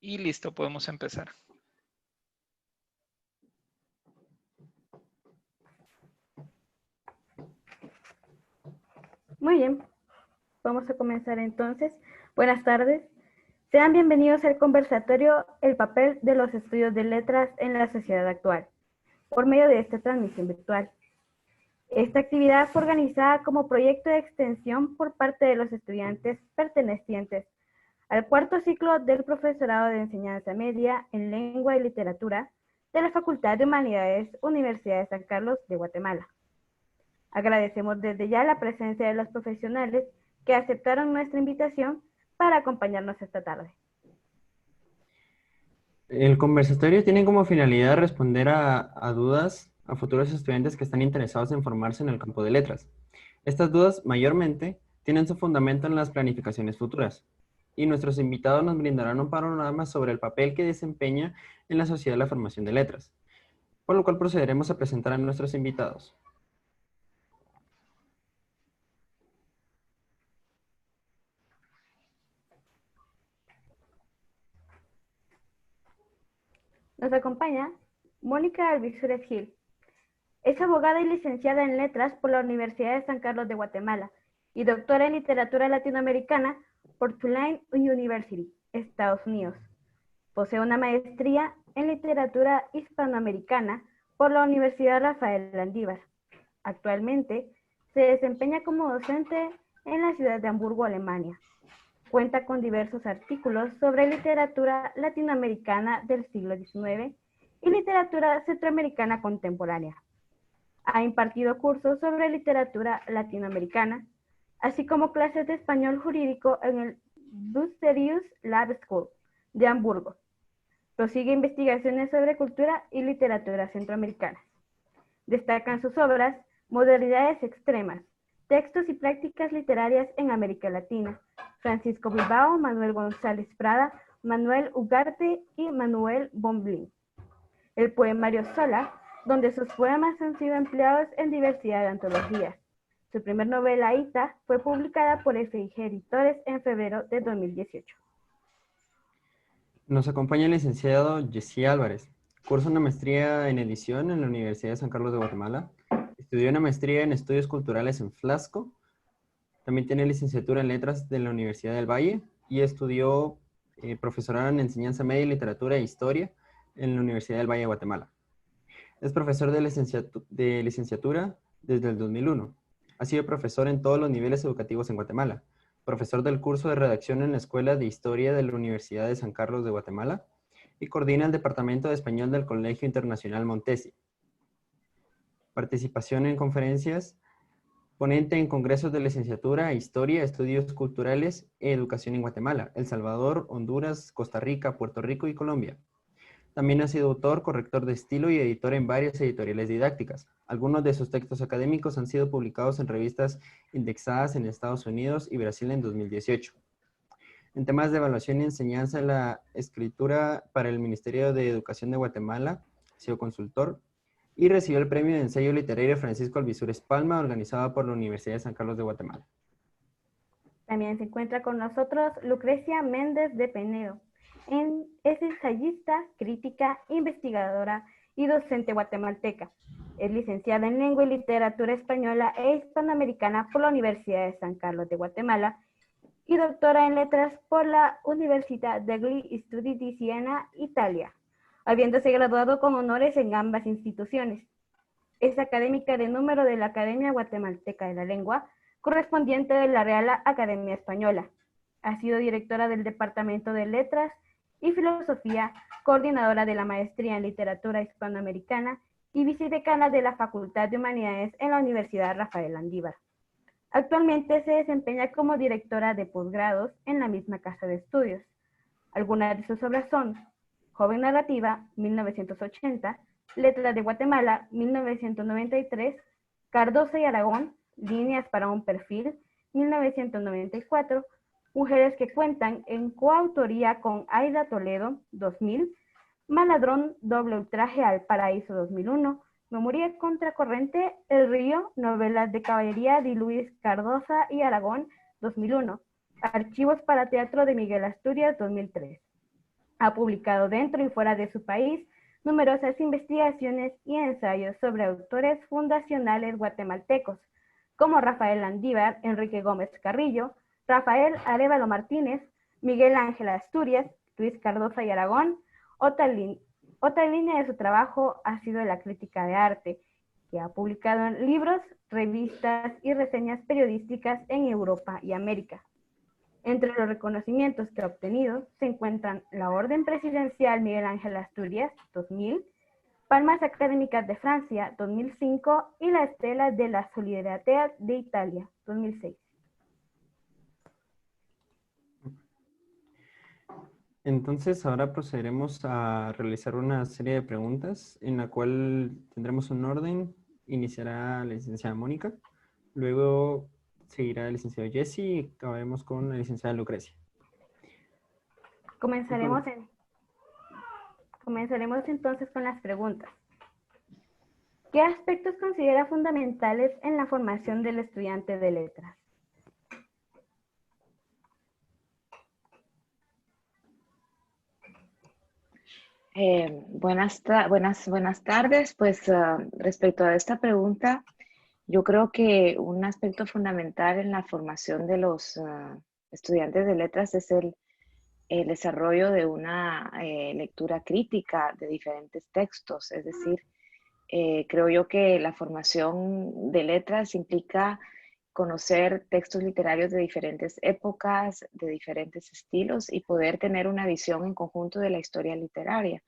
Y listo, podemos empezar. Muy bien, vamos a comenzar entonces. Buenas tardes. Sean bienvenidos al conversatorio El papel de los estudios de letras en la sociedad actual, por medio de esta transmisión virtual. Esta actividad fue organizada como proyecto de extensión por parte de los estudiantes pertenecientes al cuarto ciclo del Profesorado de Enseñanza Media en Lengua y Literatura de la Facultad de Humanidades, Universidad de San Carlos de Guatemala. Agradecemos desde ya la presencia de los profesionales que aceptaron nuestra invitación para acompañarnos esta tarde. El conversatorio tiene como finalidad responder a dudas a futuros estudiantes que están interesados en formarse en el campo de letras. Estas dudas mayormente tienen su fundamento en las planificaciones futuras, y nuestros invitados nos brindarán un panorama sobre el papel que desempeña en la sociedad la formación de letras, por lo cual procederemos a presentar a nuestros invitados. Nos acompaña Mónica Alvixúrez Gil. Es abogada y licenciada en letras por la Universidad de San Carlos de Guatemala y doctora en literatura latinoamericana por Tulane University, Estados Unidos. Posee una maestría en literatura hispanoamericana por la Universidad Rafael Landívar. Actualmente se desempeña como docente en la ciudad de Hamburgo, Alemania. Cuenta con diversos artículos sobre literatura latinoamericana del siglo XIX y literatura centroamericana contemporánea. Ha impartido cursos sobre literatura latinoamericana, así como clases de español jurídico en el Bucerius Lab School de Hamburgo. Prosigue investigaciones sobre cultura y literatura centroamericanas. Destacan sus obras Modernidades extremas, textos y prácticas literarias en América Latina, Francisco Bilbao, Manuel González Prada, Manuel Ugarte y Manuel Bomblin. El poemario Sola, donde sus poemas han sido empleados en diversidad de antologías. Su primer novela, Ita, fue publicada por FIG Editores en febrero de 2018. Nos acompaña el licenciado Jessy Álvarez. Cursa una maestría en edición en la Universidad de San Carlos de Guatemala. Estudió una maestría en estudios culturales en Flasco. También tiene licenciatura en letras de la Universidad del Valle y estudió profesorado en enseñanza media y literatura e historia en la Universidad del Valle de Guatemala. Es profesor de licenciatura desde el 2001. Ha sido profesor en todos los niveles educativos en Guatemala. Profesor del curso de redacción en la Escuela de Historia de la Universidad de San Carlos de Guatemala y coordina el Departamento de Español del Colegio Internacional Montesi. Participación en conferencias, ponente en congresos de licenciatura, historia, estudios culturales e educación en Guatemala, El Salvador, Honduras, Costa Rica, Puerto Rico y Colombia. También ha sido autor, corrector de estilo y editor en varias editoriales didácticas. Algunos de sus textos académicos han sido publicados en revistas indexadas en Estados Unidos y Brasil en 2018. En temas de evaluación y enseñanza en la escritura para el Ministerio de Educación de Guatemala, ha sido consultor y recibió el premio de ensayo literario Francisco Alvixúrez Palma, organizado por la Universidad de San Carlos de Guatemala. También se encuentra con nosotros Lucrecia Méndez de Penedo. Es ensayista, crítica, investigadora y docente guatemalteca. Es licenciada en Lengua y Literatura Española e Hispanoamericana por la Universidad de San Carlos de Guatemala y doctora en Letras por la Universidad degli Studi di Siena, Italia, habiéndose graduado con honores en ambas instituciones. Es académica de número de la Academia Guatemalteca de la Lengua, correspondiente de la Real Academia Española. Ha sido directora del Departamento de Letras y Filosofía, coordinadora de la Maestría en Literatura Hispanoamericana y vicedecana de la Facultad de Humanidades en la Universidad Rafael Landívar. Actualmente se desempeña como directora de posgrados en la misma casa de estudios. Algunas de sus obras son Joven Narrativa, 1980, Letras de Guatemala, 1993, Cardoso y Aragón, Líneas para un perfil, 1994, Mujeres que cuentan, en coautoría con Aida Toledo, 2000, Maladrón, doble ultraje al paraíso, 2001, Memoria contracorriente, El río, novelas de caballería de Luis Cardosa y Aragón, 2001, Archivos para teatro de Miguel Asturias, 2003. Ha publicado dentro y fuera de su país numerosas investigaciones y ensayos sobre autores fundacionales guatemaltecos, como Rafael Landívar, Enrique Gómez Carrillo, Rafael Arévalo Martínez, Miguel Ángel Asturias, Luis Cardoza y Aragón. Otra línea de su trabajo ha sido la crítica de arte, que ha publicado en libros, revistas y reseñas periodísticas en Europa y América. Entre los reconocimientos que ha obtenido se encuentran la Orden Presidencial Miguel Ángel Asturias, 2000, Palmas Académicas de Francia, 2005, y la Estela de la Solidaridad de Italia, 2006. Entonces, ahora procederemos a realizar una serie de preguntas en la cual tendremos un orden. Iniciará la licenciada Mónica, luego seguirá el licenciado Jesse y acabaremos con la licenciada Lucrecia. Comenzaremos entonces con las preguntas. ¿Qué aspectos considera fundamentales en la formación del estudiante de letras? Buenas tardes. Pues respecto a esta pregunta, yo creo que un aspecto fundamental en la formación de los estudiantes de letras es el desarrollo de una lectura crítica de diferentes textos. Es decir, creo yo que la formación de letras implica conocer textos literarios de diferentes épocas, de diferentes estilos y poder tener una visión en conjunto de la historia literaria.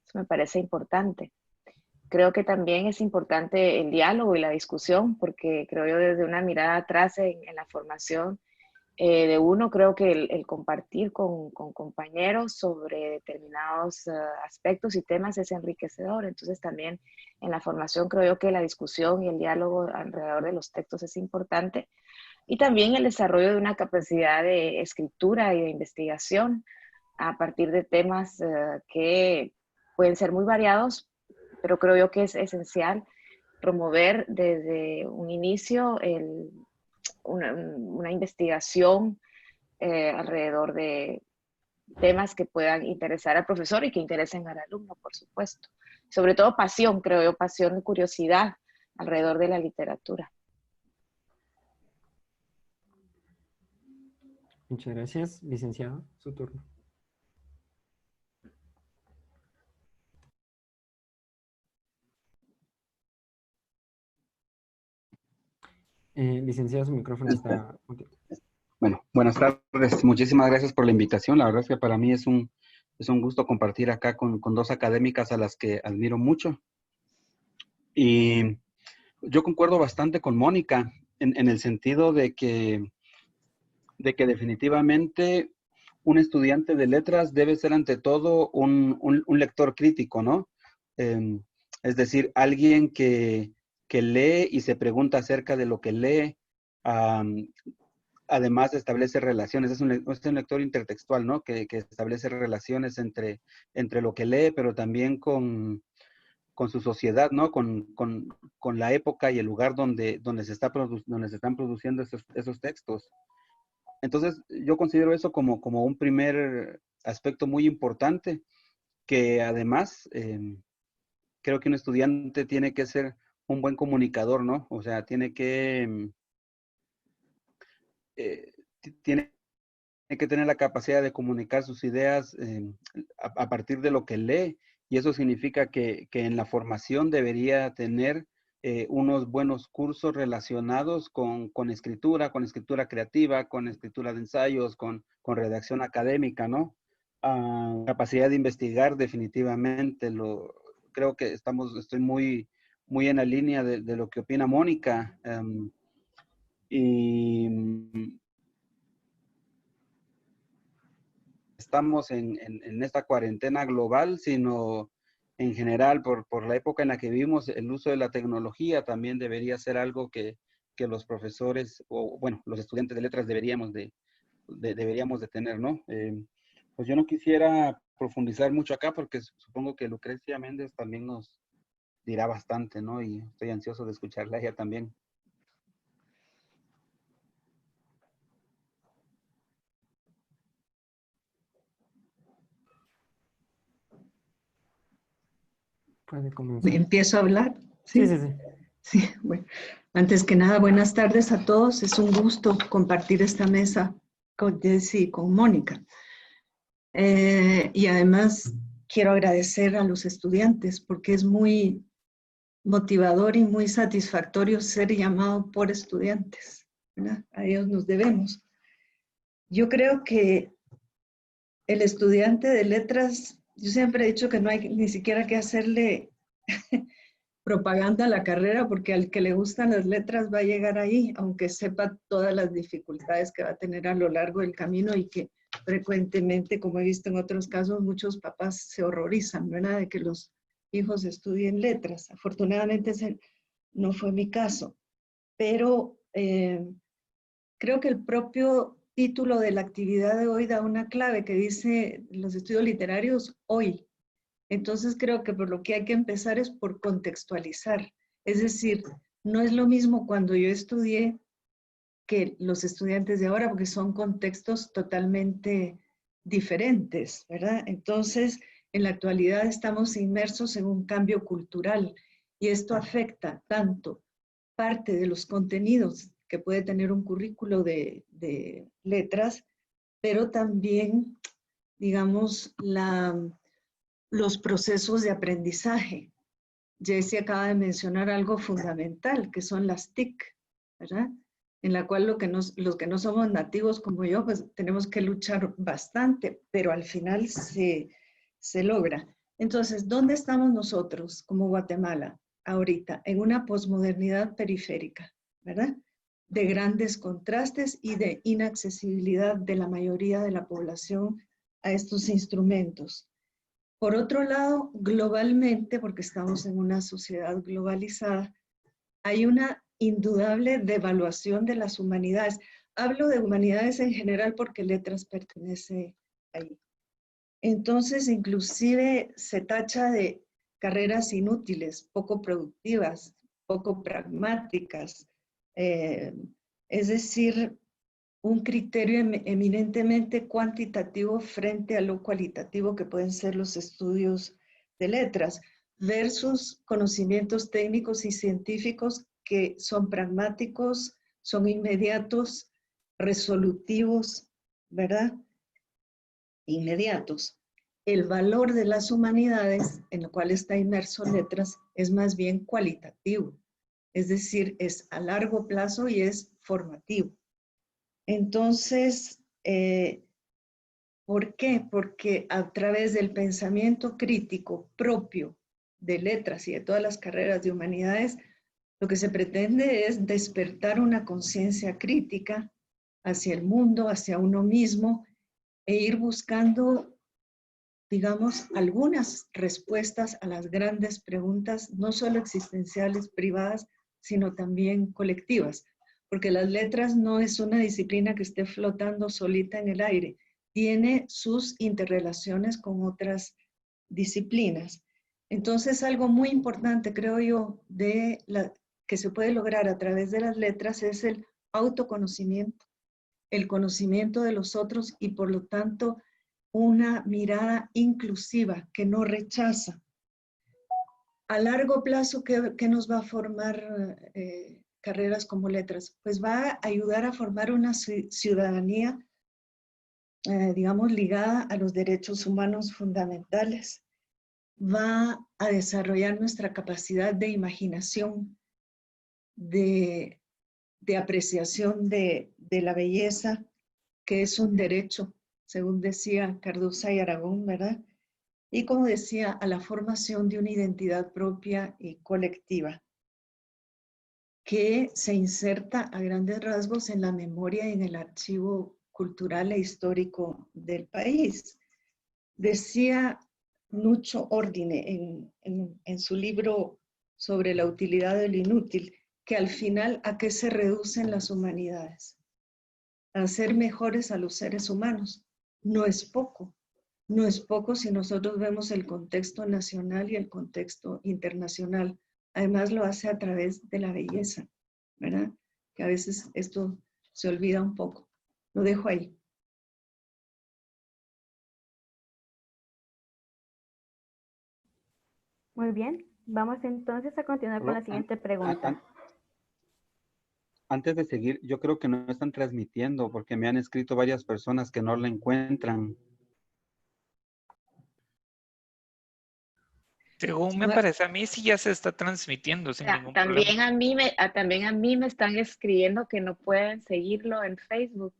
Eso me parece importante. Creo que también es importante el diálogo y la discusión, porque creo yo desde una mirada atrás en la formación de uno, creo que el compartir con compañeros sobre determinados aspectos y temas es enriquecedor. Entonces también en la formación creo yo que la discusión y el diálogo alrededor de los textos es importante. Y también el desarrollo de una capacidad de escritura y de investigación a partir de temas que pueden ser muy variados, pero creo yo que es esencial promover desde un inicio una investigación alrededor de temas que puedan interesar al profesor y que interesen al alumno, por supuesto. Sobre todo pasión, creo yo, pasión y curiosidad alrededor de la literatura. Muchas gracias, licenciado. Su turno. Licenciado, su micrófono está... Bueno, buenas tardes. Muchísimas gracias por la invitación. La verdad es que para mí es un gusto compartir acá con dos académicas a las que admiro mucho. Y yo concuerdo bastante con Mónica en el sentido de que definitivamente un estudiante de letras debe ser ante todo un lector crítico, ¿no? Es decir, alguien que lee y se pregunta acerca de lo que lee. Además establece relaciones, es un lector intertextual, ¿no? Que establece relaciones entre lo que lee, pero también con su sociedad, ¿no? Con la época y el lugar donde se están produciendo esos textos. Entonces, yo considero eso como un primer aspecto muy importante, que además creo que un estudiante tiene que ser un buen comunicador, ¿no? O sea, tiene que tener la capacidad de comunicar sus ideas a partir de lo que lee, y eso significa que en la formación debería tener unos buenos cursos relacionados con escritura creativa, con escritura de ensayos, con redacción académica, ¿no? Capacidad de investigar definitivamente. Creo que estoy muy, muy en la línea de lo que opina Mónica. Y estamos en esta cuarentena global, sino en general por la época en la que vivimos, el uso de la tecnología también debería ser algo que los profesores, o bueno, los estudiantes de letras deberíamos de tener, ¿no? Pues yo no quisiera profundizar mucho acá porque supongo que Lucrecia Méndez también nos dirá bastante, ¿no? Y estoy ansioso de escucharla a ella también. Puede comenzar. ¿Empiezo a hablar? Sí, Sí, sí, sí. sí. Bueno, antes que nada, buenas tardes a todos. Es un gusto compartir esta mesa con Jessie y con Mónica. Y además quiero agradecer a los estudiantes porque es muy motivador y muy satisfactorio ser llamado por estudiantes, ¿verdad? A ellos nos debemos. Yo creo que el estudiante de letras, yo siempre he dicho que no hay ni siquiera que hacerle propaganda a la carrera, porque al que le gustan las letras va a llegar ahí, aunque sepa todas las dificultades que va a tener a lo largo del camino y que frecuentemente, como he visto en otros casos, muchos papás se horrorizan, ¿verdad?, de que los hijos estudien letras. Afortunadamente ese no fue mi caso, pero creo que el propio título de la actividad de hoy da una clave que dice los estudios literarios hoy. Entonces creo que por lo que hay que empezar es por contextualizar. Es decir, no es lo mismo cuando yo estudié que los estudiantes de ahora, porque son contextos totalmente diferentes, ¿verdad? Entonces, en la actualidad estamos inmersos en un cambio cultural y esto afecta tanto parte de los contenidos que puede tener un currículo de letras, pero también, digamos, los procesos de aprendizaje. Jessie acaba de mencionar algo fundamental, que son las TIC, ¿verdad? En la cual los que no somos nativos como yo, pues tenemos que luchar bastante, pero al final se logra. Entonces, ¿dónde estamos nosotros como Guatemala ahorita? En una posmodernidad periférica, ¿verdad? De grandes contrastes y de inaccesibilidad de la mayoría de la población a estos instrumentos. Por otro lado, globalmente, porque estamos en una sociedad globalizada, hay una indudable devaluación de las humanidades. Hablo de humanidades en general porque letras pertenece ahí. Entonces, inclusive se tacha de carreras inútiles, poco productivas, poco pragmáticas. Es decir, un criterio eminentemente cuantitativo frente a lo cualitativo que pueden ser los estudios de letras, versus conocimientos técnicos y científicos que son pragmáticos, son inmediatos, resolutivos, ¿verdad? Inmediatos. El valor de las humanidades, en lo cual está inmerso letras, es más bien cualitativo, es decir, es a largo plazo y es formativo. Entonces, ¿por qué? Porque a través del pensamiento crítico propio de letras y de todas las carreras de humanidades, lo que se pretende es despertar una conciencia crítica hacia el mundo, hacia uno mismo, e ir buscando, digamos, algunas respuestas a las grandes preguntas, no solo existenciales, privadas, sino también colectivas. Porque las letras no es una disciplina que esté flotando solita en el aire, tiene sus interrelaciones con otras disciplinas. Entonces, algo muy importante, creo yo, que se puede lograr a través de las letras es el autoconocimiento, el conocimiento de los otros y por lo tanto una mirada inclusiva que no rechaza. A largo plazo, ¿qué nos va a formar carreras como letras? Pues va a ayudar a formar una ciudadanía, digamos, ligada a los derechos humanos fundamentales. Va a desarrollar nuestra capacidad de imaginación, de apreciación de la belleza, que es un derecho, según decía Cardosa y Aragón, ¿verdad? Y como decía, a la formación de una identidad propia y colectiva, que se inserta a grandes rasgos en la memoria y en el archivo cultural e histórico del país. Decía Nucho Ordine en su libro sobre la utilidad del inútil, que al final, ¿a qué se reducen las humanidades? A hacer mejores a los seres humanos. No es poco. No es poco si nosotros vemos el contexto nacional y el contexto internacional. Además lo hace a través de la belleza, ¿verdad? Que a veces esto se olvida un poco. Lo dejo ahí. Muy bien. Vamos entonces a continuar con la siguiente pregunta. Antes de seguir, yo creo que no están transmitiendo porque me han escrito varias personas que no la encuentran. Según me parece a mí, sí ya se está transmitiendo sin ningún problema. También a mí me están escribiendo que no pueden seguirlo en Facebook.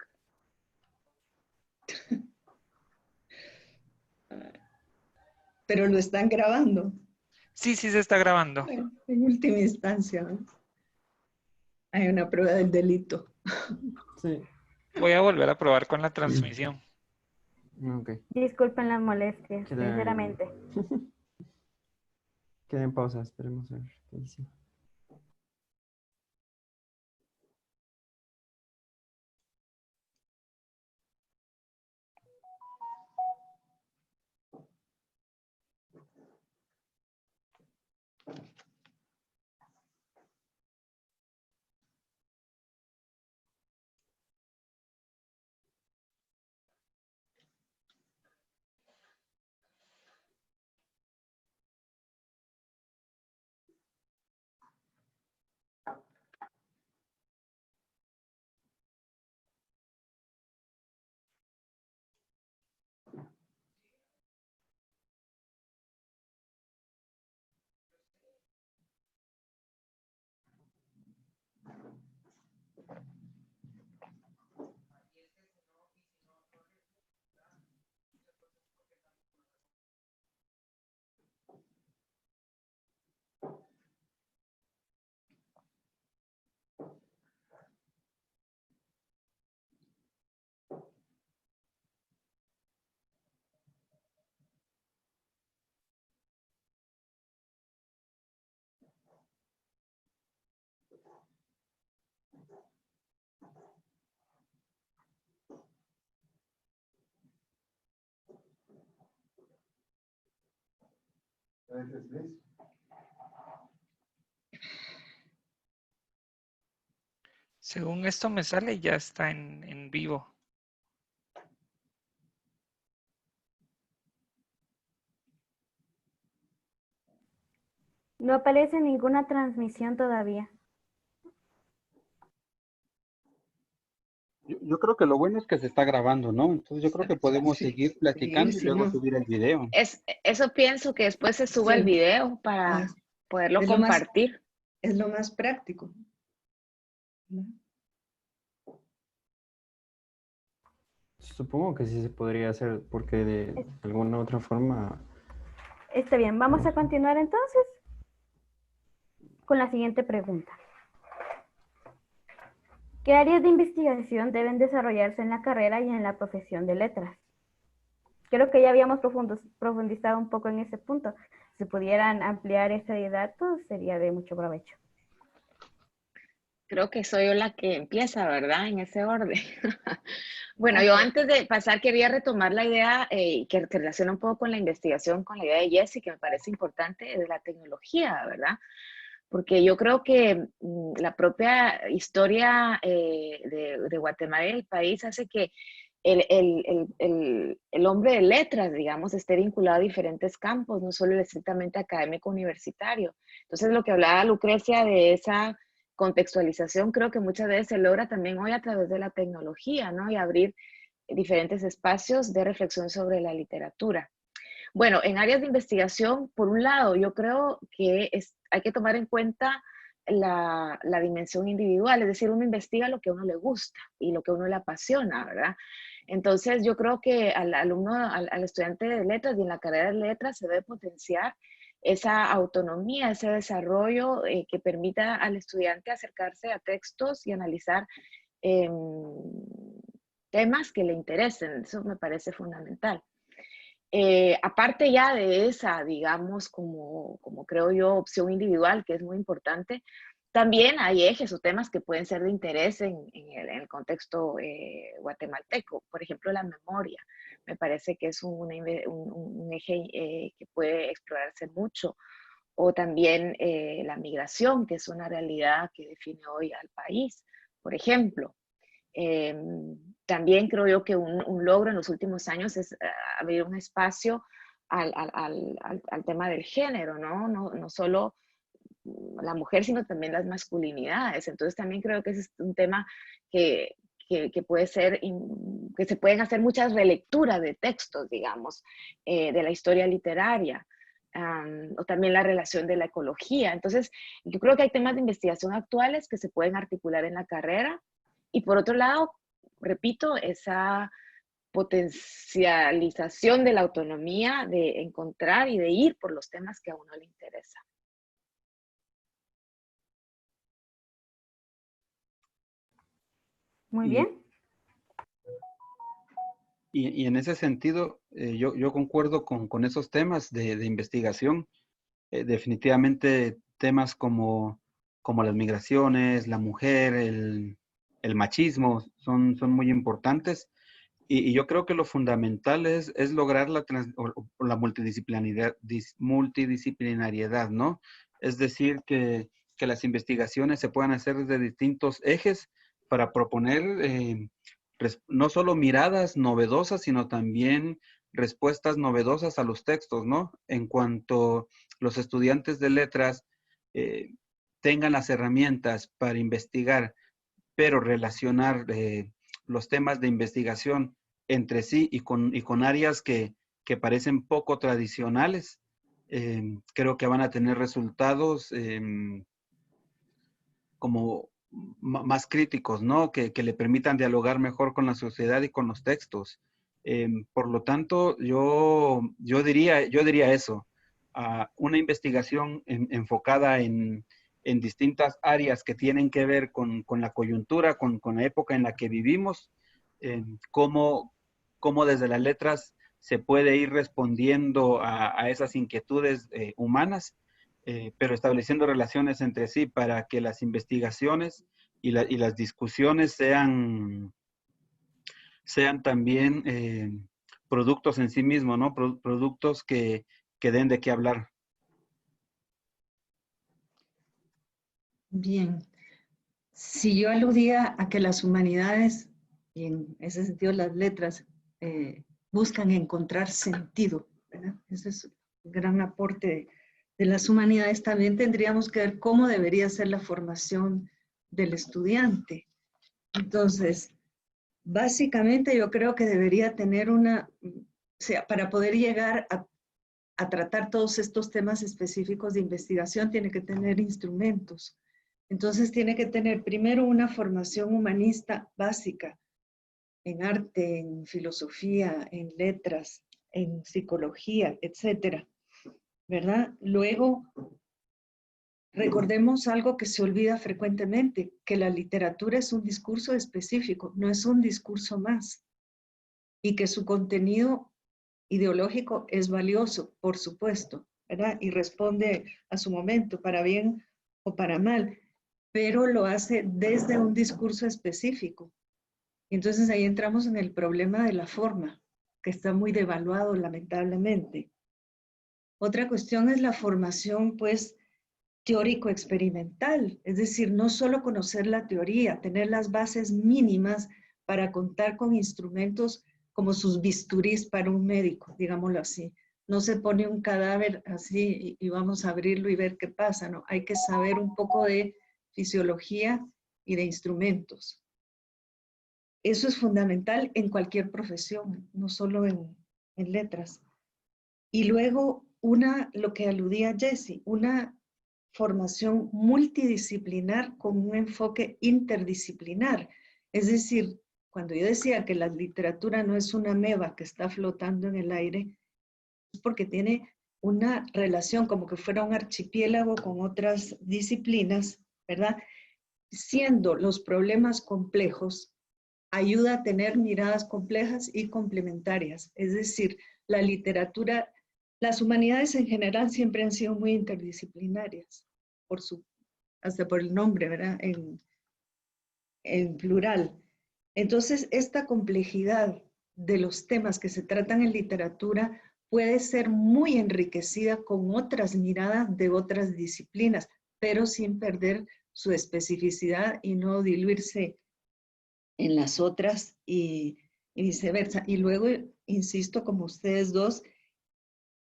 Pero lo están grabando. Sí, sí se está grabando. Bueno, en última instancia, ¿no? Hay una prueba del delito. Sí. Voy a volver a probar con la transmisión. Ok. Disculpen las molestias, Queda sinceramente. Queda en pausa, esperemos a ver qué dice. Según esto me sale, ya está en vivo. No aparece ninguna transmisión todavía. Yo creo que lo bueno es que se está grabando, ¿no? Entonces yo creo que podemos seguir platicando y Sí, luego no. subir el video. Eso pienso que después se suba el Sí. video para poderlo Es compartir. Es lo más práctico. Supongo que sí se podría hacer, porque de alguna otra forma... Está bien, vamos a continuar entonces con la siguiente pregunta. ¿Qué áreas de investigación deben desarrollarse en la carrera y en la profesión de letras? Creo que ya habíamos profundizado un poco en ese punto. Si pudieran ampliar ese dato, sería de mucho provecho. Creo que soy yo la que empieza, ¿verdad? En ese orden. Bueno, Así yo es. antes de pasar quería retomar la idea que relaciona un poco con la investigación, con la idea de Jessie, que me parece importante, de la tecnología, ¿verdad? Porque yo creo que la propia historia de Guatemala y el país hace que el hombre de letras, digamos, esté vinculado a diferentes campos, no solo el estrictamente académico universitario. Entonces, lo que hablaba Lucrecia de esa contextualización, creo que muchas veces se logra también hoy a través de la tecnología, ¿no? Y abrir diferentes espacios de reflexión sobre la literatura. Bueno, en áreas de investigación, por un lado, yo creo que hay que tomar en cuenta la dimensión individual, es decir, uno investiga lo que a uno le gusta y lo que a uno le apasiona, ¿verdad? Entonces, yo creo que al alumno, al estudiante de letras y en la carrera de letras se debe potenciar esa autonomía, ese desarrollo que permita al estudiante acercarse a textos y analizar eh, temas que le interesen. Eso me parece fundamental. Aparte ya de esa, digamos, como creo yo, opción individual, que es muy importante, también hay ejes o temas que pueden ser de interés en el contexto guatemalteco. Por ejemplo, la memoria. Me parece que es un eje que puede explorarse mucho. O también la migración, que es una realidad que define hoy al país, por ejemplo. También creo yo que un logro en los últimos años es abrir un espacio al tema del género, ¿no? No solo la mujer, sino también las masculinidades. Entonces también creo que ese es un tema que puede ser, que se pueden hacer muchas relecturas de textos, digamos, de la historia literaria, o también la relación de la ecología. Entonces, yo creo que hay temas de investigación actuales que se pueden articular en la carrera. Y por otro lado, repito, esa potencialización de la autonomía de encontrar y de ir por los temas que a uno le interesa. Muy bien. Y en ese sentido, yo concuerdo con esos temas de investigación. Definitivamente temas como las migraciones, la mujer, el machismo, son muy importantes. Y yo creo que lo fundamental es lograr la multidisciplinariedad, ¿no? Es decir, que las investigaciones se puedan hacer desde distintos ejes para proponer no solo miradas novedosas, sino también respuestas novedosas a los textos, ¿no? En cuanto los estudiantes de letras tengan las herramientas para investigar, pero relacionar los temas de investigación entre sí y con áreas que parecen poco tradicionales, creo que van a tener resultados como más críticos, ¿no? Que le permitan dialogar mejor con la sociedad y con los textos. Por lo tanto, yo diría eso, una investigación enfocada en distintas áreas que tienen que ver con la coyuntura, con la época en la que vivimos, cómo desde las letras se puede ir respondiendo a esas inquietudes humanas, pero estableciendo relaciones entre sí para que las investigaciones y las discusiones sean también productos en sí mismos, ¿no? Productos que den de qué hablar. Bien, si yo aludía a que las humanidades, y en ese sentido las letras, buscan encontrar sentido, ¿verdad? Ese es un gran aporte de las humanidades. También tendríamos que ver cómo debería ser la formación del estudiante. Entonces, básicamente yo creo que debería tener o sea, para poder llegar a tratar todos estos temas específicos de investigación, tiene que tener instrumentos. Entonces tiene que tener primero una formación humanista básica en arte, en filosofía, en letras, en psicología, etcétera, ¿verdad? Luego, recordemos algo que se olvida frecuentemente, que la literatura es un discurso específico, no es un discurso más, y que su contenido ideológico es valioso, por supuesto, ¿verdad? Y responde a su momento, para bien o para mal, pero lo hace desde un discurso específico. Entonces ahí entramos en el problema de la forma, que está muy devaluado lamentablemente. Otra cuestión es la formación, pues, teórico-experimental, es decir, no solo conocer la teoría, tener las bases mínimas para contar con instrumentos como sus bisturís para un médico, digámoslo así. No se pone un cadáver así y vamos a abrirlo y ver qué pasa, ¿no? Hay que saber un poco de fisiología y de instrumentos. Eso es fundamental en cualquier profesión, no solo en letras. Y luego lo que aludía Jessie, una formación multidisciplinar con un enfoque interdisciplinar. Es decir, cuando yo decía que la literatura no es una ameba que está flotando en el aire, es porque tiene una relación como que fuera un archipiélago con otras disciplinas, ¿verdad? Siendo los problemas complejos, ayuda a tener miradas complejas y complementarias. Es decir, la literatura, las humanidades en general siempre han sido muy interdisciplinarias, hasta por el nombre, ¿verdad? En plural. Entonces, esta complejidad de los temas que se tratan en literatura puede ser muy enriquecida con otras miradas de otras disciplinas, pero sin perder su especificidad y no diluirse en las otras y viceversa. Y luego, insisto, como ustedes dos,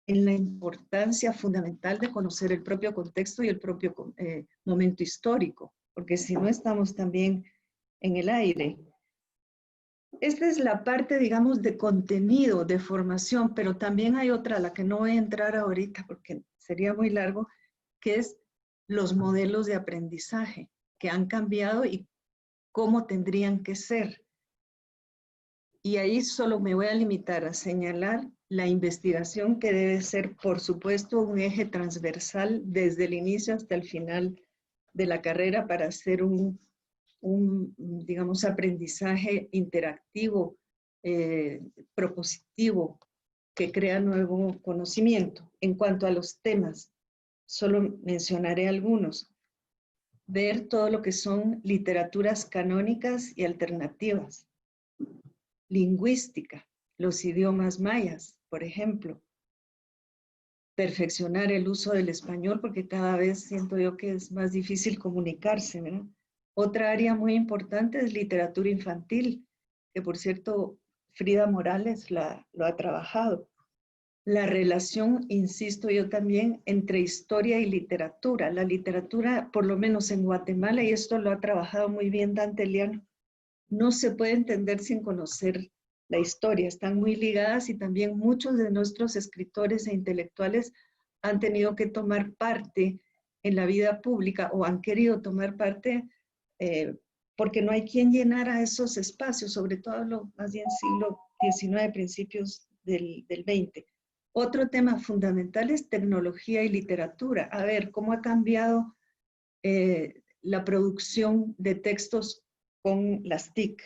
en la importancia fundamental de conocer el propio contexto y el propio momento histórico, porque si no estamos también en el aire. Esta es la parte, digamos, de contenido, de formación, pero también hay otra, a la que no voy a entrar ahorita porque sería muy largo, que es los modelos de aprendizaje que han cambiado y cómo tendrían que ser. Y ahí solo me voy a limitar a señalar la investigación, que debe ser, por supuesto, un eje transversal desde el inicio hasta el final de la carrera para hacer digamos, aprendizaje interactivo, propositivo, que crea nuevo conocimiento. En cuanto a los temas, solo mencionaré algunos. Ver todo lo que son literaturas canónicas y alternativas. Lingüística, los idiomas mayas, por ejemplo. Perfeccionar el uso del español, porque cada vez siento yo que es más difícil comunicarse, ¿verdad? Otra área muy importante es literatura infantil, que por cierto Frida Morales lo ha trabajado. La relación, insisto yo también, entre historia y literatura. La literatura, por lo menos en Guatemala, y esto lo ha trabajado muy bien Dante Liano, no se puede entender sin conocer la historia. Están muy ligadas y también muchos de nuestros escritores e intelectuales han tenido que tomar parte en la vida pública o han querido tomar parte porque no hay quien llenara esos espacios, sobre todo más bien siglo XIX, principios del XX. Otro tema fundamental es tecnología y literatura. A ver, ¿cómo ha cambiado la producción de textos con las TIC?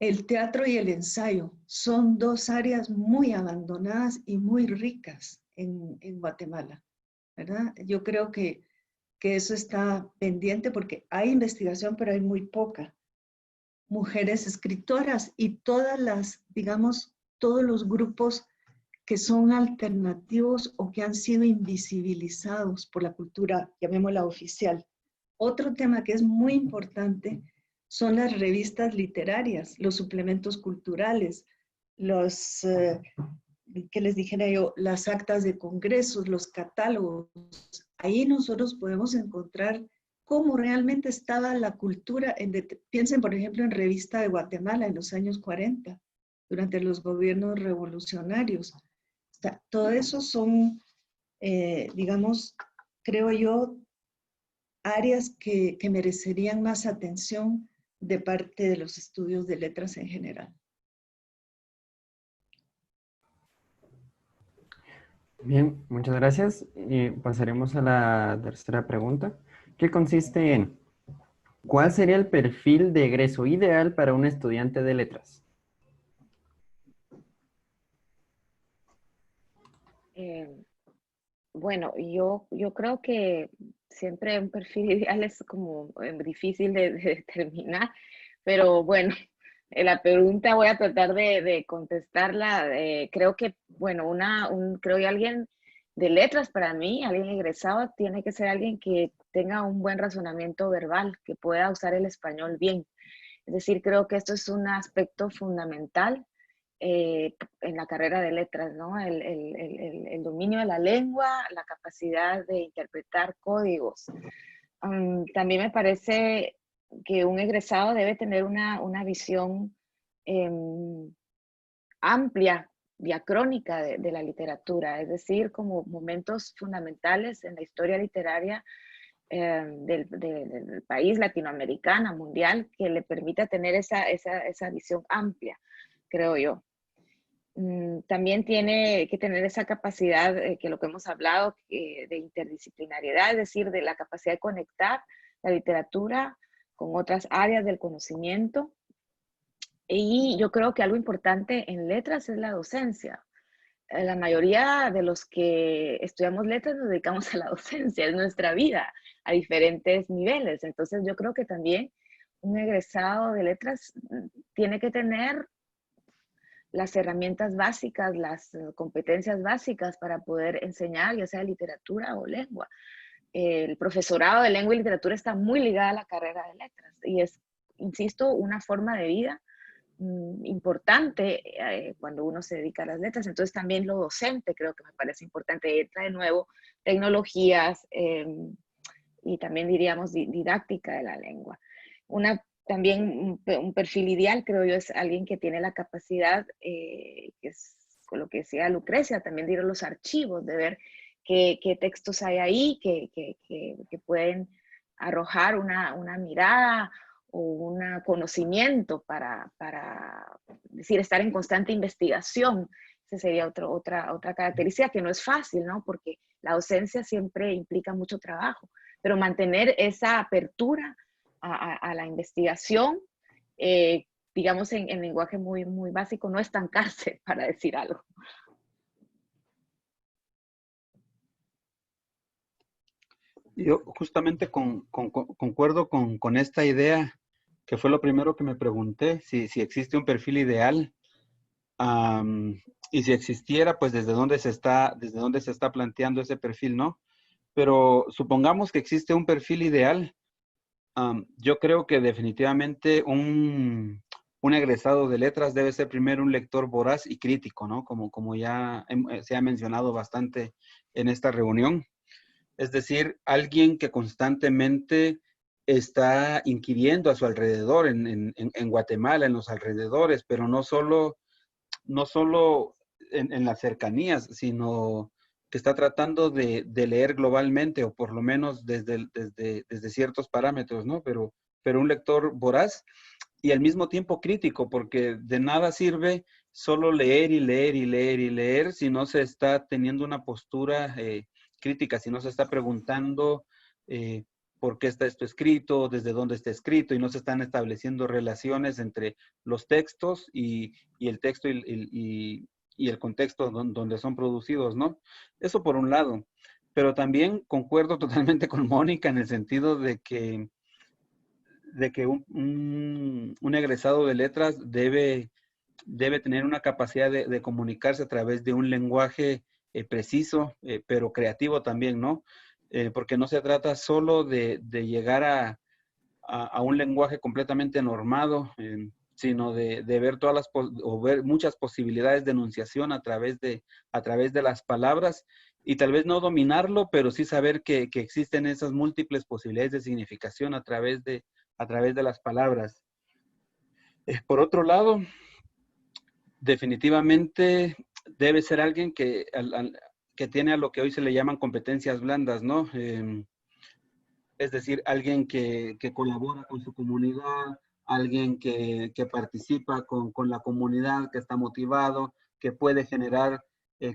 El teatro y el ensayo son dos áreas muy abandonadas y muy ricas en Guatemala, ¿verdad? Yo creo que eso está pendiente porque hay investigación, pero hay muy poca. Mujeres escritoras y todas las, digamos, todos los grupos que son alternativos o que han sido invisibilizados por la cultura, llamémosla oficial. Otro tema que es muy importante son las revistas literarias, los suplementos culturales, los, ¿qué les dijera yo? Las actas de congresos, los catálogos. Ahí nosotros podemos encontrar cómo realmente estaba la cultura. Piensen, por ejemplo, en Revista de Guatemala en los años 40, durante los gobiernos revolucionarios. Todo eso son, digamos, creo yo, áreas que merecerían más atención de parte de los estudios de letras en general. Bien, muchas gracias. Pasaremos a la tercera pregunta, que consiste en: ¿cuál sería el perfil de egreso ideal para un estudiante de letras? Bueno, yo creo que siempre un perfil ideal es como difícil de determinar, pero bueno, la pregunta voy a tratar de contestarla. Creo que, bueno, creo que alguien de letras para mí, alguien egresado, tiene que ser alguien que tenga un buen razonamiento verbal, que pueda usar el español bien. Es decir, creo que esto es un aspecto fundamental en la carrera de letras, ¿no? El dominio de la lengua, la capacidad de interpretar códigos. También me parece que un egresado debe tener una visión amplia, diacrónica de la literatura, es decir, como momentos fundamentales en la historia literaria del país, latinoamericana, mundial, que le permita tener esa visión amplia, creo yo. También tiene que tener esa capacidad, que lo que hemos hablado, de interdisciplinariedad, es decir, de la capacidad de conectar la literatura con otras áreas del conocimiento. Y yo creo que algo importante en letras es la docencia. La mayoría de los que estudiamos letras nos dedicamos a la docencia, es nuestra vida, a diferentes niveles. Entonces yo creo que también un egresado de letras tiene que tener las herramientas básicas, las competencias básicas para poder enseñar, ya sea literatura o lengua. El profesorado de lengua y literatura está muy ligado a la carrera de letras y es, insisto, una forma de vida importante cuando uno se dedica a las letras. Entonces también lo docente creo que me parece importante. Entra de nuevo tecnologías y también diríamos didáctica de la lengua. También un perfil ideal, creo yo, es alguien que tiene la capacidad, que es con lo que decía Lucrecia, también de ir a los archivos, de ver qué textos hay ahí que pueden arrojar una mirada o un conocimiento para decir, estar en constante investigación. Esa sería otra característica que no es fácil, ¿no? Porque la docencia siempre implica mucho trabajo, pero mantener esa apertura a la investigación, digamos en lenguaje muy, muy básico, no estancarse, para decir algo. Yo justamente concuerdo con esta idea, que fue lo primero que me pregunté, si existe un perfil ideal, y si existiera, pues desde dónde se está planteando ese perfil, ¿no? Pero supongamos que existe un perfil ideal. Yo creo que definitivamente un egresado de letras debe ser primero un lector voraz y crítico, ¿no? Como ya se ha mencionado bastante en esta reunión. Es decir, alguien que constantemente está inquiriendo a su alrededor, en Guatemala, en los alrededores, pero no solo en las cercanías, sino que está tratando de leer globalmente, o por lo menos desde ciertos parámetros, ¿no? Pero un lector voraz y al mismo tiempo crítico, porque de nada sirve solo leer y leer y leer y leer si no se está teniendo una postura crítica, si no se está preguntando por qué está esto escrito, desde dónde está escrito, y no se están estableciendo relaciones entre los textos y el texto y el contexto donde son producidos, ¿no? Eso por un lado. Pero también concuerdo totalmente con Mónica en el sentido de que un egresado de letras debe tener una capacidad de comunicarse a través de un lenguaje preciso, pero creativo también, ¿no? Porque no se trata solo de llegar a un lenguaje completamente normado, sino de ver ver muchas posibilidades de enunciación a través de las palabras, y tal vez no dominarlo, pero sí saber que existen esas múltiples posibilidades de significación a través de las palabras. Por otro lado, definitivamente debe ser alguien que tiene a lo que hoy se le llaman competencias blandas, ¿no? Es decir, alguien que colabora con su comunidad, alguien que participa con la comunidad, que está motivado, que puede generar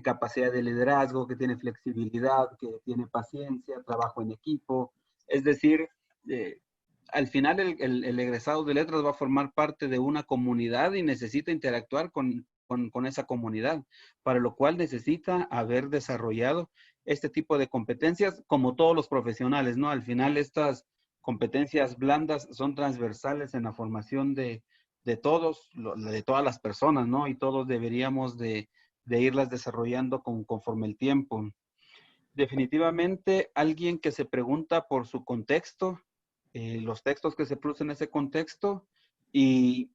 capacidad de liderazgo, que tiene flexibilidad, que tiene paciencia, trabajo en equipo. Es decir, al final el egresado de letras va a formar parte de una comunidad y necesita interactuar con esa comunidad, para lo cual necesita haber desarrollado este tipo de competencias, como todos los profesionales, ¿no? Al final estas competencias blandas son transversales en la formación de todas las personas, ¿no? Y todos deberíamos de irlas desarrollando conforme el tiempo. Definitivamente alguien que se pregunta por su contexto, los textos que se producen en ese contexto, y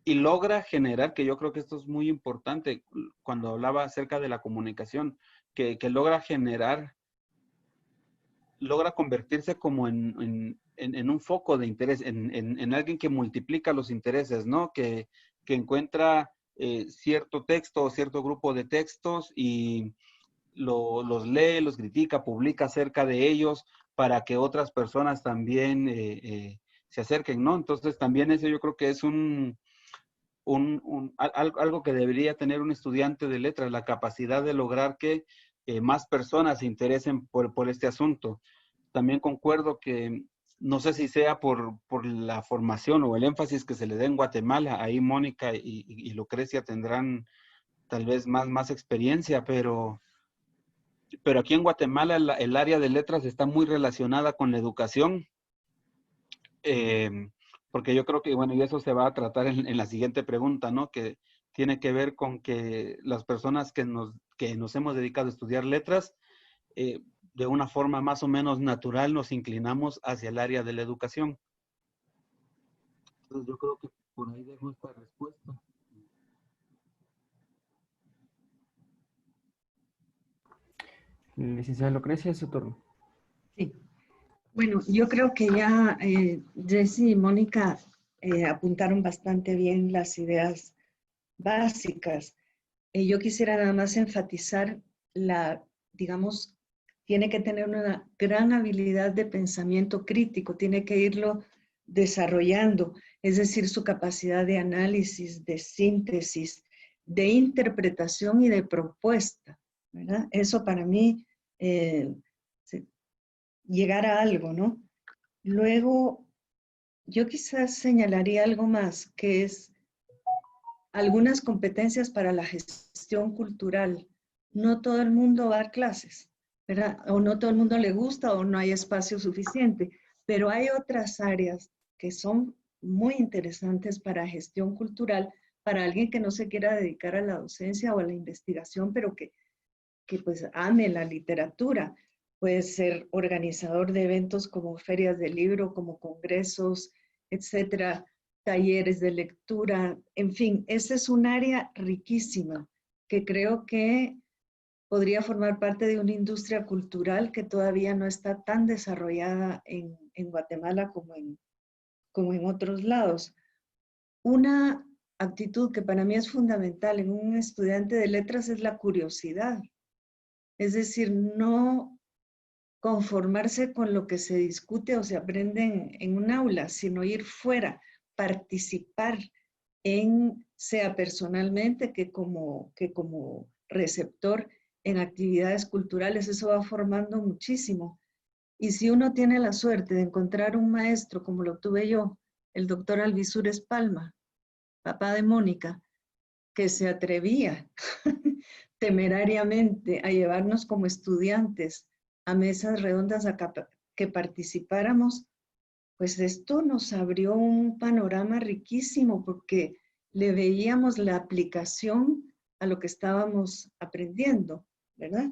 logra generar, que yo creo que esto es muy importante cuando hablaba acerca de la comunicación, que logra generar, logra convertirse como en un foco de interés, en alguien que multiplica los intereses, ¿no? Que encuentra cierto texto o cierto grupo de textos y los lee, los critica, publica acerca de ellos para que otras personas también se acerquen, ¿no? Entonces también eso yo creo que es algo que debería tener un estudiante de letras, la capacidad de lograr que más personas se interesen por este asunto. También concuerdo que no sé si sea por la formación o el énfasis que se le da en Guatemala, ahí Mónica y Lucrecia tendrán tal vez más experiencia, pero aquí en Guatemala el área de letras está muy relacionada con la educación, porque yo creo que, bueno, y eso se va a tratar en la siguiente pregunta, ¿no? Que tiene que ver con que las personas que nos hemos dedicado a estudiar letras, de una forma más o menos natural nos inclinamos hacia el área de la educación. Entonces yo creo que por ahí dejo esta respuesta. Licenciada Lucrecia, es su turno. Sí. Bueno, yo creo que ya Jessy y Mónica apuntaron bastante bien las ideas básicas. Yo quisiera nada más enfatizar digamos, tiene que tener una gran habilidad de pensamiento crítico, tiene que irlo desarrollando, es decir, su capacidad de análisis, de síntesis, de interpretación y de propuesta, ¿verdad? Eso para mí, llegar a algo, ¿no? Luego, yo quizás señalaría algo más, que es algunas competencias para la gestión cultural. No todo el mundo va a dar clases, ¿verdad? O no todo el mundo le gusta o no hay espacio suficiente, pero hay otras áreas que son muy interesantes para gestión cultural, para alguien que no se quiera dedicar a la docencia o a la investigación, pero que pues ame la literatura. Puede ser organizador de eventos como ferias de libro, como congresos, etcétera, talleres de lectura, en fin, esa es un área riquísima que creo que podría formar parte de una industria cultural que todavía no está tan desarrollada en Guatemala como en otros lados. Una actitud que para mí es fundamental en un estudiante de letras es la curiosidad. Es decir, no conformarse con lo que se discute o se aprende en un aula, sino ir fuera, participar sea personalmente que como receptor en actividades culturales. Eso va formando muchísimo. Y si uno tiene la suerte de encontrar un maestro como lo tuve yo, el doctor Alvisures Palma, papá de Mónica, que se atrevía temerariamente a llevarnos como estudiantes a mesas redondas que participáramos, pues esto nos abrió un panorama riquísimo porque le veíamos la aplicación a lo que estábamos aprendiendo, ¿verdad?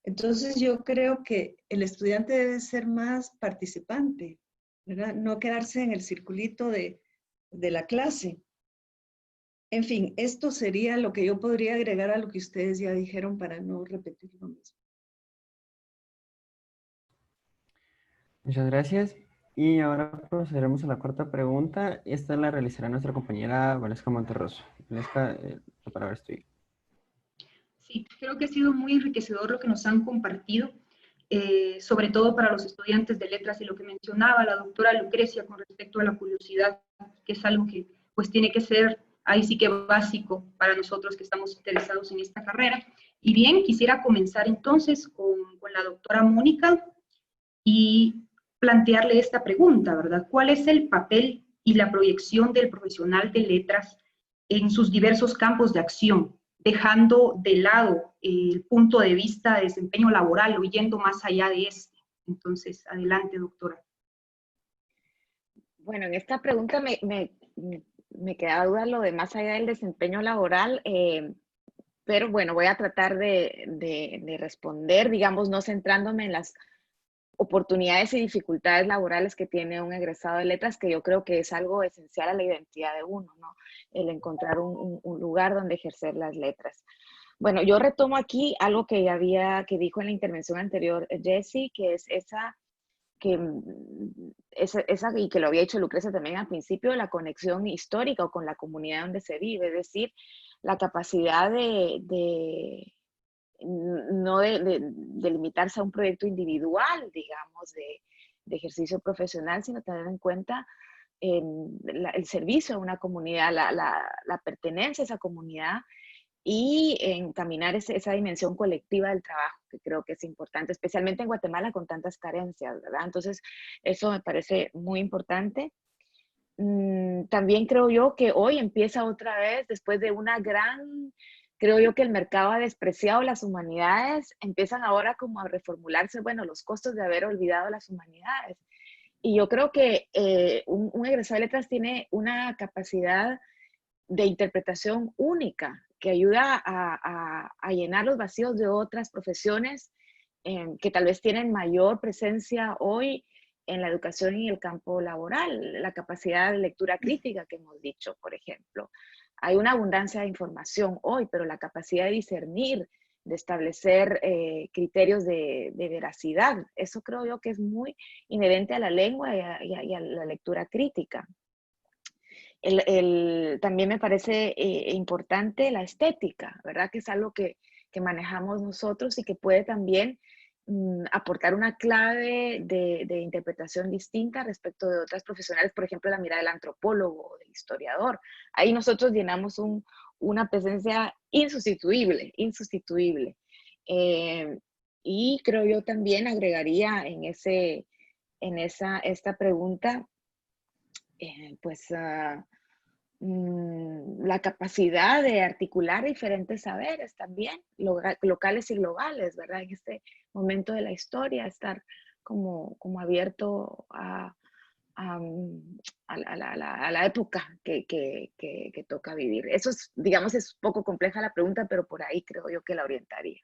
Entonces yo creo que el estudiante debe ser más participante, ¿verdad? No quedarse en el circulito de la clase. En fin, esto sería lo que yo podría agregar a lo que ustedes ya dijeron para no repetir lo mismo. Muchas gracias. Y ahora procederemos a la cuarta pregunta. Esta la realizará nuestra compañera Valesca Monterroso. Valesca, la palabra es tuya. Sí, creo que ha sido muy enriquecedor lo que nos han compartido, sobre todo para los estudiantes de letras y lo que mencionaba la doctora Lucrecia con respecto a la curiosidad, que es algo que pues tiene que ser ahí sí que básico para nosotros que estamos interesados en esta carrera. Y bien, quisiera comenzar entonces con la doctora Mónica y plantearle esta pregunta, ¿verdad? ¿Cuál es el papel y la proyección del profesional de letras en sus diversos campos de acción, dejando de lado el punto de vista de desempeño laboral o yendo más allá de este? Entonces, adelante, doctora. Bueno, en esta pregunta me queda duda lo de más allá del desempeño laboral, pero bueno, voy a tratar de responder, digamos, no centrándome en las oportunidades y dificultades laborales que tiene un egresado de letras, que yo creo que es algo esencial a la identidad de uno, ¿no? El encontrar un lugar donde ejercer las letras. Bueno, yo retomo aquí algo que dijo en la intervención anterior Jessy, que es esa, y que lo había hecho Lucrecia también al principio, la conexión histórica o con la comunidad donde se vive, es decir, la capacidad no de limitarse a un proyecto individual, digamos, de ejercicio profesional, sino tener en cuenta el servicio a una comunidad, la pertenencia a esa comunidad y encaminar esa dimensión colectiva del trabajo, que creo que es importante, especialmente en Guatemala con tantas carencias, ¿verdad? Entonces, eso me parece muy importante. También creo yo que hoy empieza otra vez, después de creo yo que el mercado ha despreciado las humanidades, empiezan ahora como a reformularse, bueno, los costos de haber olvidado las humanidades. Y yo creo que un egresado de letras tiene una capacidad de interpretación única que ayuda a llenar los vacíos de otras profesiones que tal vez tienen mayor presencia hoy en la educación y el campo laboral, la capacidad de lectura crítica que hemos dicho, por ejemplo. Hay una abundancia de información hoy, pero la capacidad de discernir, de establecer criterios de veracidad, eso creo yo que es muy inherente a la lengua y a la lectura crítica. También me parece importante la estética, ¿verdad? Que es algo que manejamos nosotros y que puede también aportar una clave de interpretación distinta respecto de otras profesionales, por ejemplo, la mirada del antropólogo o del historiador. Ahí nosotros llenamos una presencia insustituible. Y creo yo también agregaría esta pregunta, la capacidad de articular diferentes saberes también, locales y globales, ¿verdad? En este momento de la historia, estar como abierto a la época que toca vivir. Eso es, digamos, es poco compleja la pregunta, pero por ahí creo yo que la orientaría.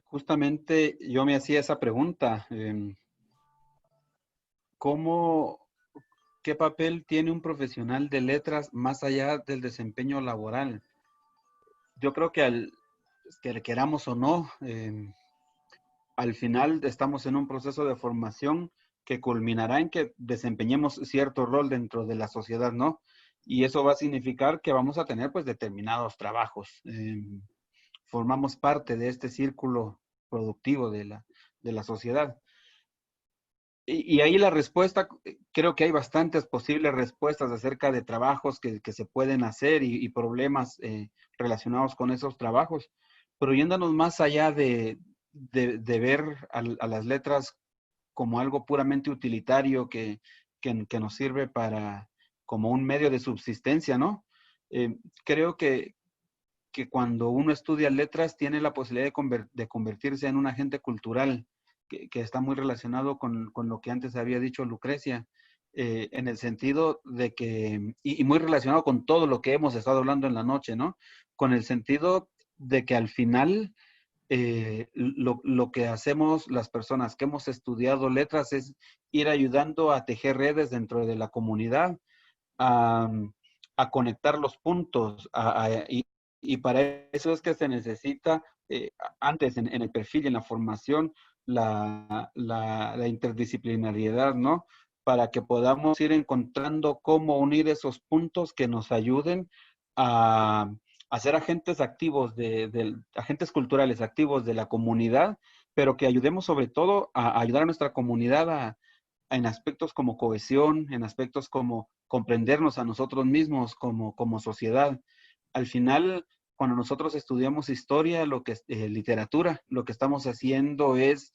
Justamente yo me hacía esa pregunta. ¿Qué papel tiene un profesional de letras más allá del desempeño laboral? Yo creo que que queramos o no, al final estamos en un proceso de formación que culminará en que desempeñemos cierto rol dentro de la sociedad, ¿no? Y eso va a significar que vamos a tener pues determinados trabajos. Formamos parte de este círculo productivo de la sociedad. Y ahí la respuesta, creo que hay bastantes posibles respuestas acerca de trabajos que se pueden hacer y problemas relacionados con esos trabajos. Pero yéndonos más allá de ver a las letras como algo puramente utilitario que nos sirve como un medio de subsistencia, ¿no? Creo que cuando uno estudia letras tiene la posibilidad de convertirse en un agente cultural que está muy relacionado con lo que antes había dicho Lucrecia, en el sentido de que, y muy relacionado con todo lo que hemos estado hablando en la noche, ¿no? Con el sentido de que al final lo que hacemos las personas que hemos estudiado letras es ir ayudando a tejer redes dentro de la comunidad, a conectar los puntos, y para eso es que se necesita, antes en el perfil y en la formación, la interdisciplinariedad, ¿no? Para que podamos ir encontrando cómo unir esos puntos que nos ayuden a ser agentes activos, agentes culturales activos de la comunidad, pero que ayudemos sobre todo a ayudar a nuestra comunidad en aspectos como cohesión, en aspectos como comprendernos a nosotros mismos como sociedad. Al final, cuando nosotros estudiamos historia, literatura, lo que estamos haciendo es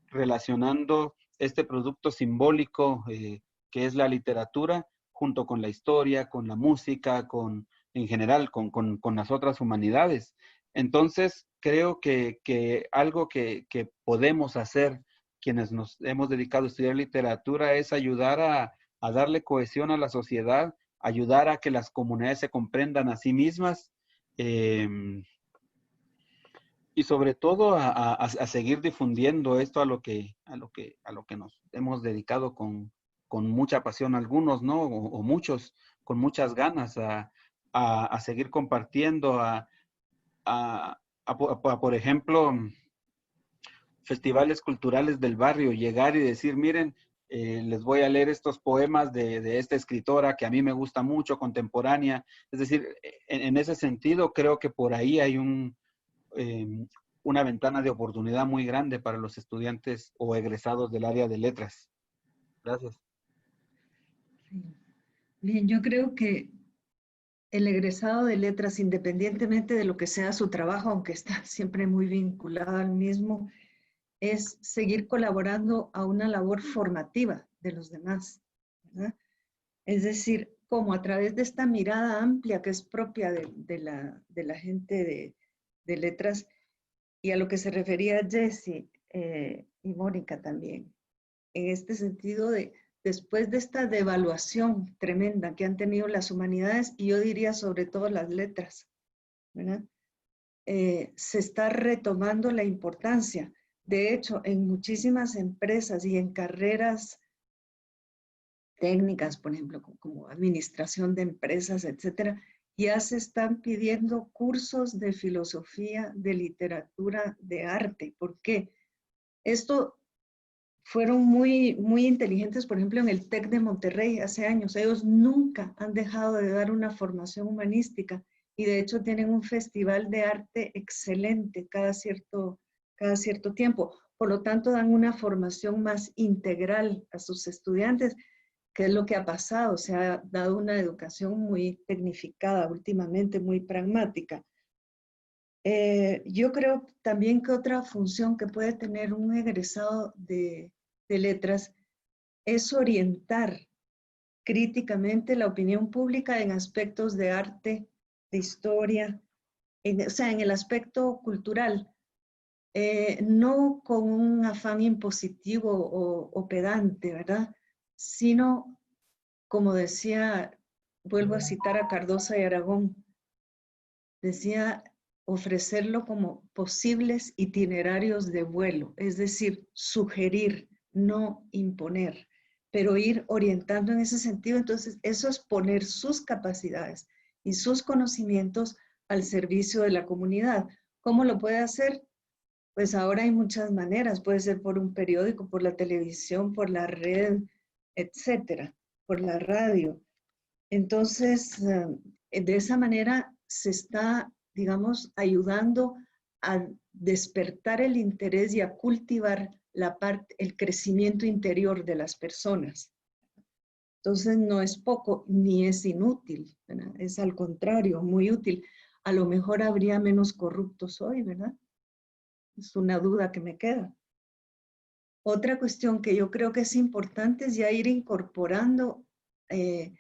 relacionando este producto simbólico que es la literatura, junto con la historia, con la música, en general, con las otras humanidades. Entonces, creo que algo que podemos hacer quienes nos hemos dedicado a estudiar literatura es ayudar a darle cohesión a la sociedad, ayudar a que las comunidades se comprendan a sí mismas, y sobre todo a seguir difundiendo esto a lo que nos hemos dedicado con mucha pasión algunos, ¿no? O muchos, con muchas ganas, a seguir compartiendo, por ejemplo, festivales culturales del barrio, llegar y decir, miren, les voy a leer estos poemas de esta escritora que a mí me gusta mucho, contemporánea. Es decir, en ese sentido, creo que por ahí hay una ventana de oportunidad muy grande para los estudiantes o egresados del área de letras. Gracias. Bien, yo creo que el egresado de letras, independientemente de lo que sea su trabajo, aunque está siempre muy vinculado al mismo, es seguir colaborando a una labor formativa de los demás, ¿verdad? Es decir, como a través de esta mirada amplia que es propia de la gente de letras, y a lo que se refería Jessie y Mónica también, en este sentido después de esta devaluación tremenda que han tenido las humanidades, y yo diría sobre todo las letras, ¿verdad? se está retomando la importancia. De hecho, en muchísimas empresas y en carreras técnicas, por ejemplo, como administración de empresas, etcétera, ya se están pidiendo cursos de filosofía, de literatura, de arte. ¿Por qué? Esto fueron muy inteligentes, por ejemplo, en el TEC de Monterrey hace años. Ellos nunca han dejado de dar una formación humanística y de hecho tienen un festival de arte excelente cada cierto tiempo. Por lo tanto, dan una formación más integral a sus estudiantes. ¿Qué es lo que ha pasado? Se ha dado una educación muy tecnificada últimamente, muy pragmática. Yo creo también que otra función que puede tener un egresado de letras es orientar críticamente la opinión pública en aspectos de arte, de historia, o sea, en el aspecto cultural, no con un afán impositivo o pedante, ¿verdad? Sino, como decía, vuelvo a citar a Cardosa y Aragón, decía ofrecerlo como posibles itinerarios de vuelo, es decir, sugerir, no imponer, pero ir orientando en ese sentido. Entonces, eso es poner sus capacidades y sus conocimientos al servicio de la comunidad. ¿Cómo lo puede hacer? Pues ahora hay muchas maneras, puede ser por un periódico, por la televisión, por la red, etcétera, por la radio. Entonces, de esa manera se está, digamos, ayudando a despertar el interés y a cultivar el crecimiento interior de las personas. Entonces, no es poco ni es inútil, ¿verdad? Es al contrario, muy útil. A lo mejor habría menos corruptos hoy, ¿verdad? Es una duda que me queda. Otra cuestión que yo creo que es importante es ya ir incorporando en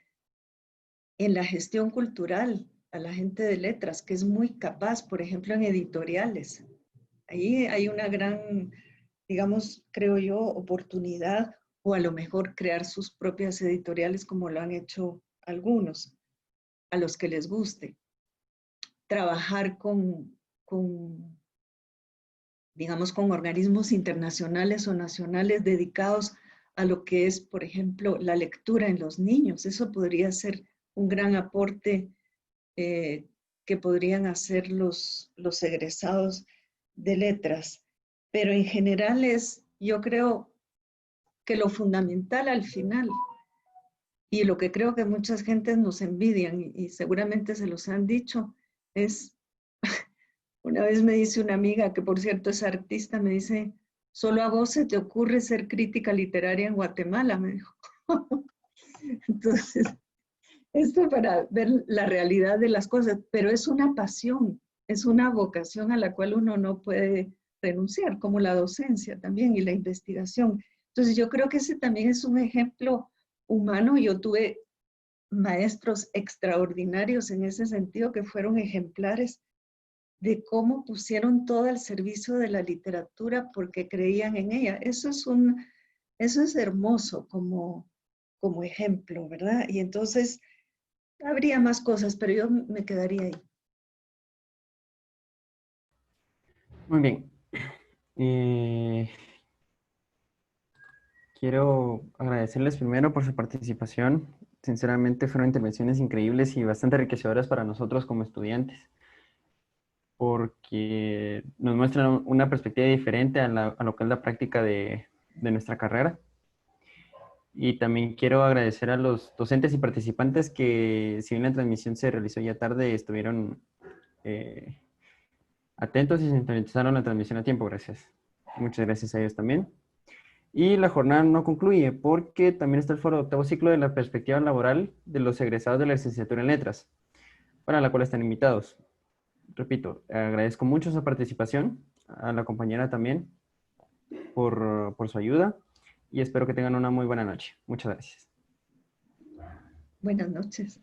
la gestión cultural a la gente de letras, que es muy capaz, por ejemplo, en editoriales. Ahí hay una gran, digamos, creo yo, oportunidad, o a lo mejor crear sus propias editoriales como lo han hecho algunos, a los que les guste. Trabajar digamos, con organismos internacionales o nacionales dedicados a lo que es, por ejemplo, la lectura en los niños. Eso podría ser un gran aporte que podrían hacer los egresados de letras. Pero en general yo creo que lo fundamental al final, y lo que creo que muchas gentes nos envidian, y seguramente se los han dicho, es, una vez me dice una amiga, que por cierto es artista, me dice, solo a vos se te ocurre ser crítica literaria en Guatemala, me dijo. Entonces, esto para ver la realidad de las cosas, pero es una pasión, es una vocación a la cual uno no puede renunciar, como la docencia también y la investigación. Entonces yo creo que ese también es un ejemplo humano. Yo tuve maestros extraordinarios en ese sentido que fueron ejemplares de cómo pusieron todo al servicio de la literatura porque creían en ella. Eso es hermoso como ejemplo, ¿verdad? Y entonces habría más cosas, pero yo me quedaría ahí. Muy bien. Quiero agradecerles primero por su participación. Sinceramente fueron intervenciones increíbles y bastante enriquecedoras para nosotros como estudiantes, porque nos muestran una perspectiva diferente a lo que es la práctica de nuestra carrera. Y también quiero agradecer a los docentes y participantes que, si bien la transmisión se realizó ya tarde, estuvieron atentos y sintonizaron la transmisión a tiempo. Gracias. Muchas gracias a ellos también. Y la jornada no concluye porque también está el foro de octavo ciclo de la perspectiva laboral de los egresados de la licenciatura en letras, para la cual están invitados. Repito, agradezco mucho su participación, a la compañera también por su ayuda y espero que tengan una muy buena noche. Muchas gracias. Buenas noches.